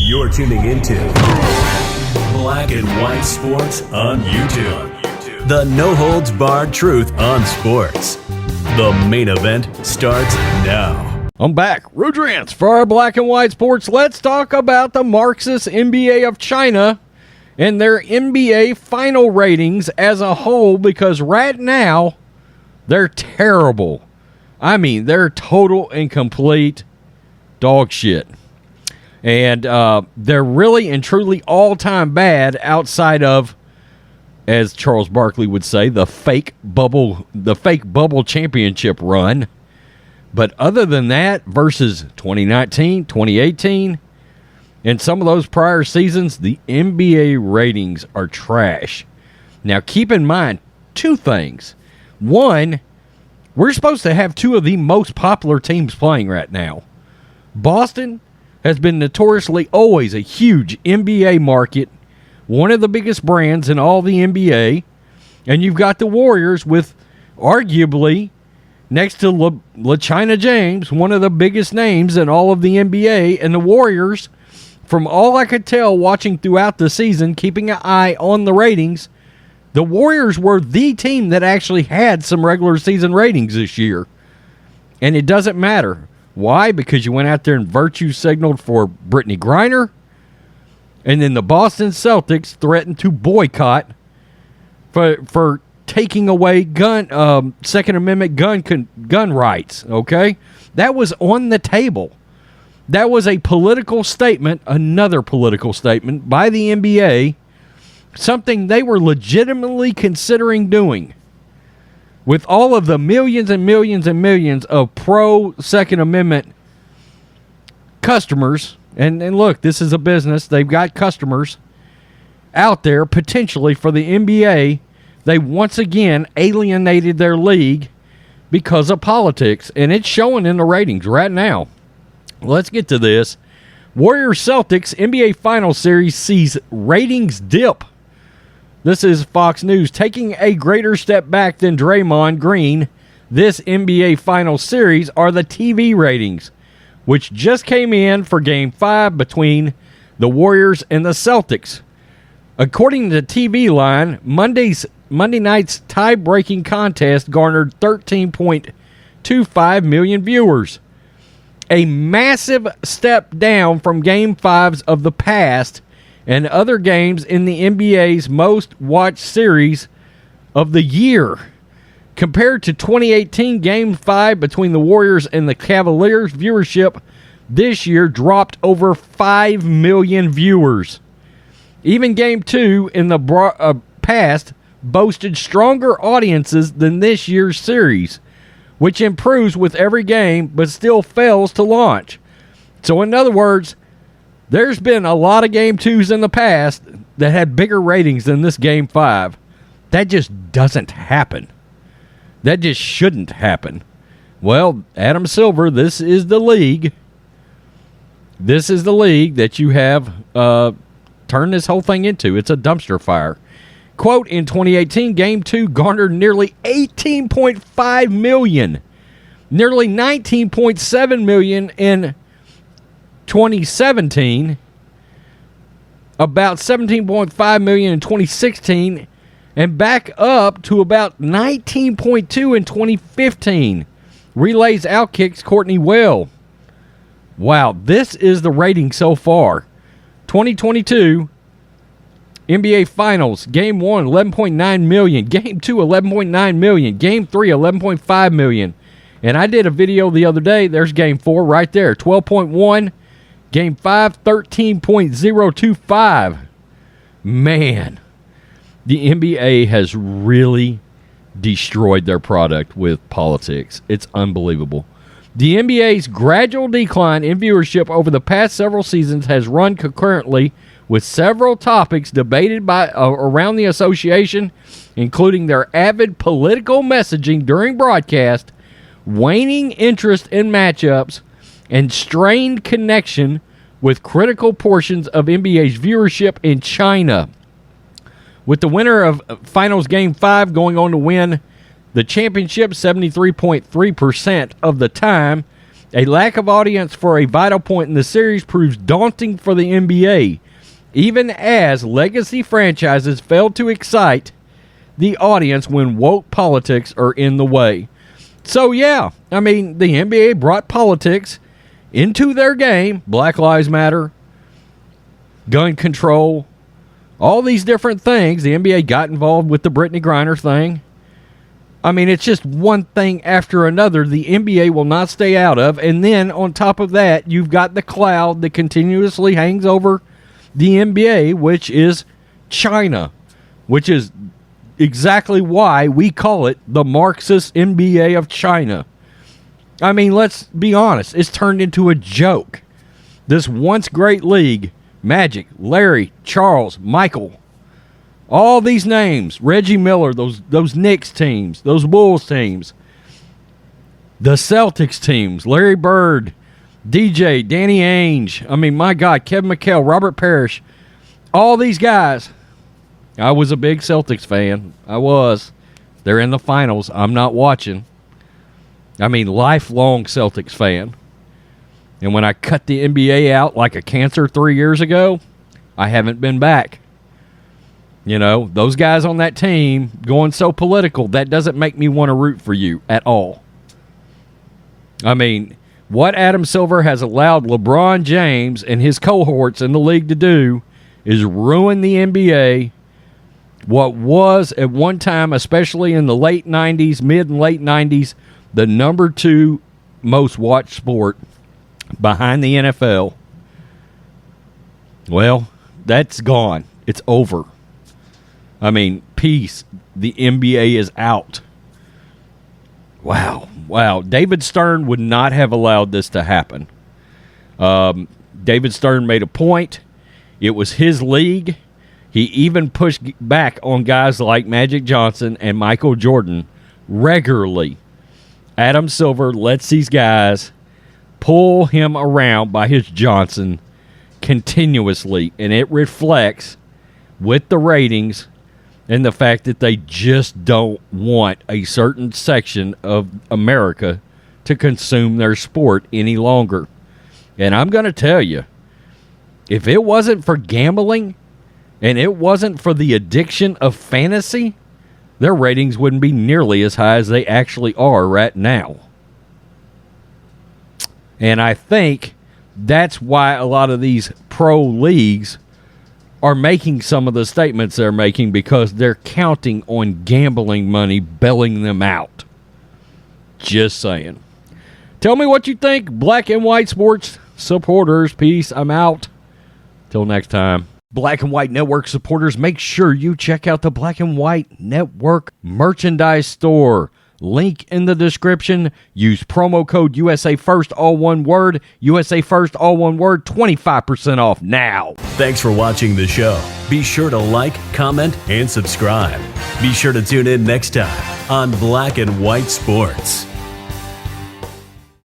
You're tuning into Black and White Sports on YouTube. The no-holds-barred truth on sports. The main event starts now. I'm back. Rudrance for our Black and White Sports. Let's talk about the Marxist NBA of China and their NBA final ratings as a whole, because right now they're terrible. I mean, they're total and complete dog shit. And they're really and truly all-time bad outside of, as Charles Barkley would say, the fake bubble championship run. But other than that, versus 2019, 2018, and some of those prior seasons, the NBA ratings are trash. Now, keep in mind two things. One, we're supposed to have two of the most popular teams playing right now. Boston has been notoriously always a huge NBA market, one of the biggest brands in all the NBA, and you've got the Warriors with arguably, next to LaChina James, one of the biggest names in all of the NBA, and the Warriors, from all I could tell watching throughout the season, keeping an eye on the ratings, the Warriors were the team that actually had some regular season ratings this year. And it doesn't matter. Why? Because you went out there and virtue signaled for Brittney Griner, and then the Boston Celtics threatened to boycott for taking away Second Amendment gun rights, okay? That was on the table. That was a political statement, another political statement by the NBA, something they were legitimately considering doing. With all of the millions and millions and millions of pro-Second Amendment customers, and look, this is a business, they've got customers out there potentially for the NBA, they once again alienated their league because of politics, and it's showing in the ratings right now. Let's get to this. Warriors Celtics NBA Finals Series sees ratings dip. This is Fox News. Taking a greater step back than Draymond Green, this NBA Finals Series are the TV ratings, which just came in for Game 5 between the Warriors and the Celtics. According to TV Line, Monday night's tie-breaking contest garnered 13.25 million viewers. A massive step down from Game 5s of the past and other games in the NBA's most-watched series of the year. Compared to 2018 Game 5 between the Warriors and the Cavaliers, viewership this year dropped over 5 million viewers. Even Game 2 in the past boasted stronger audiences than this year's series, which improves with every game but still fails to launch. So in other words, there's been a lot of Game 2s in the past that had bigger ratings than this Game 5. That just doesn't happen. That just shouldn't happen. Well, Adam Silver, this is the league. This is the league that you have turned this whole thing into. It's a dumpster fire. Quote, in 2018, Game 2 garnered nearly 18.5 million. Nearly 19.7 million in 2017, about 17.5 million in 2016, and back up to about 19.2 in 2015. Relays Outkick's Courtney Well. Wow, this is the rating so far. 2022 NBA Finals, Game 1, 11.9 million. Game 2, 11.9 million. Game 3, 11.5 million. And I did a video the other day. There's Game 4 right there, 12.1. Game 5, 13.025. Man, the NBA has really destroyed their product with politics. It's unbelievable. The NBA's gradual decline in viewership over the past several seasons has run concurrently with several topics debated by around the association, including their avid political messaging during broadcast, waning interest in matchups, and strained connection with critical portions of NBA's viewership in China. With the winner of Finals Game 5 going on to win the championship 73.3% of the time, A lack of audience for a vital point in the series proves daunting for the NBA, even as legacy franchises fail to excite the audience when woke politics are in the way. So, yeah, I mean, the NBA brought politics into their game. Black Lives Matter, gun control, all these different things. The NBA got involved with the Brittney Griner thing. I mean, it's just one thing after another the NBA will not stay out of. And then on top of that, you've got the cloud that continuously hangs over the NBA, which is China, which is exactly why we call it the Marxist NBA of China. I mean, let's be honest. It's turned into a joke. This once great league, Magic, Larry, Charles, Michael, all these names, Reggie Miller, those Knicks teams, those Bulls teams, the Celtics teams, Larry Bird, DJ, Danny Ainge, I mean, my God, Kevin McHale, Robert Parrish, all these guys. I was a big Celtics fan. I was. They're in the finals. I'm not watching. I mean, lifelong Celtics fan. And when I cut the NBA out like a cancer 3 years ago, I haven't been back. You know, those guys on that team going so political, that doesn't make me want to root for you at all. I mean, what Adam Silver has allowed LeBron James and his cohorts in the league to do is ruin the NBA. What was at one time, especially in the late 90s, mid and late 90s, the number 2 most watched sport behind the NFL. Well, that's gone. It's over. I mean, peace. The NBA is out. Wow. David Stern would not have allowed this to happen. David Stern made a point. It was his league. He even pushed back on guys like Magic Johnson and Michael Jordan regularly. Adam Silver lets these guys pull him around by his Johnson continuously, and it reflects with the ratings and the fact that they just don't want a certain section of America to consume their sport any longer. And I'm going to tell you, if it wasn't for gambling and it wasn't for the addiction of fantasy, their ratings wouldn't be nearly as high as they actually are right now. And I think that's why a lot of these pro leagues are making some of the statements they're making, because they're counting on gambling money bailing them out. Just saying. Tell me what you think, black and white sports supporters. Peace. I'm out. Till next time. Black and White Network supporters, make sure you check out the Black and White Network merchandise store. Link in the description. Use promo code USA First, all one word. USA First, all one word. 25% off now. Thanks for watching the show. Be sure to like, comment, and subscribe. Be sure to tune in next time on Black and White Sports.